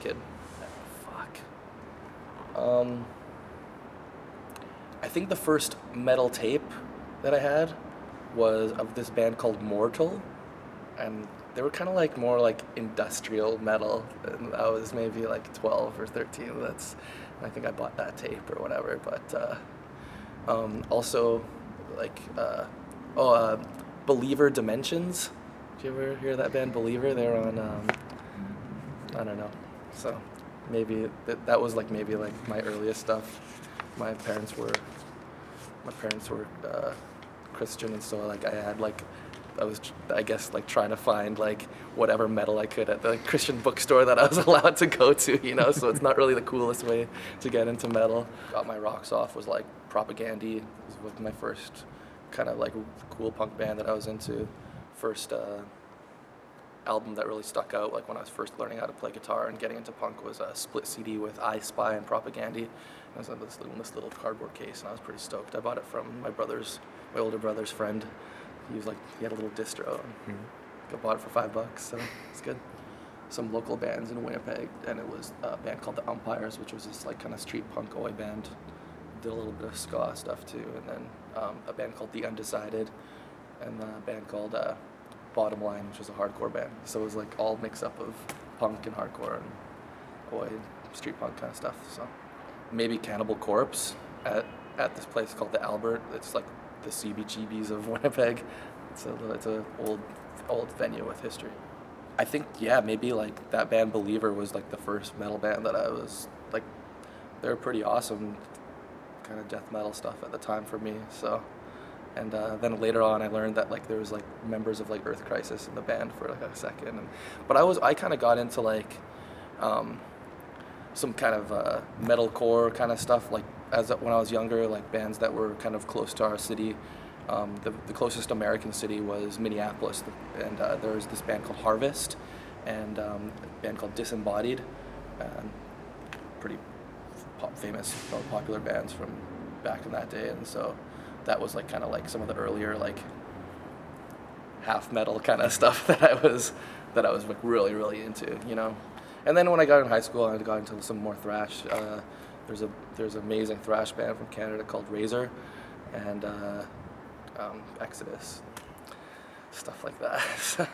kid. Fuck. I think the first metal tape that I had was of this band called Mortal, and they were kind of like more like industrial metal, and I was maybe like 12 or 13. I think I bought that tape or whatever. But also like Believer Dimensions. Did you ever hear that band Believer? They're on I don't know. So maybe that was like maybe like my earliest stuff. My parents were Christian, and so like I was, I guess, like trying to find like whatever metal I could at the Christian bookstore that I was allowed to go to, you know. So it's not really the coolest way to get into metal. Got my rocks off was like Propagandhi. It was my first kind of like cool punk band that I was into. First album that really stuck out, like when I was first learning how to play guitar and getting into punk, was a split CD with I Spy and Propagandhi. It was in this little cardboard case, and I was pretty stoked. I bought it from my older brother's friend. He had a little distro, and I bought it for $5, so it's good. Some local bands in Winnipeg, and it was a band called the Umpires, which was this like kind of street punk oi band. Did a little bit of ska stuff too, and then a band called The Undecided, and a band called Bottom Line, which was a hardcore band. So it was like all mix up of punk and hardcore and oi, street punk kind of stuff. So maybe Cannibal Corpse at this place called the Albert. It's like the CBGBs of Winnipeg. It's a old venue with history. I think, yeah, maybe like that band Believer was like the first metal band that I was like, they were pretty awesome kind of death metal stuff at the time for me. So, and then later on I learned that like there was like members of like Earth Crisis in the band for like a second. But I kind of got into like some kind of metalcore kind of stuff, like when I was younger, like bands that were kind of close to our city. The closest American city was Minneapolis, and there was this band called Harvest, and a band called Disembodied, pretty famous, popular bands from back in that day. And so that was like kind of like some of the earlier like half metal kind of stuff that I was like really into, you know. And then when I got in high school, I got into some more thrash. There's an amazing thrash band from Canada called Razor, and Exodus, stuff like that.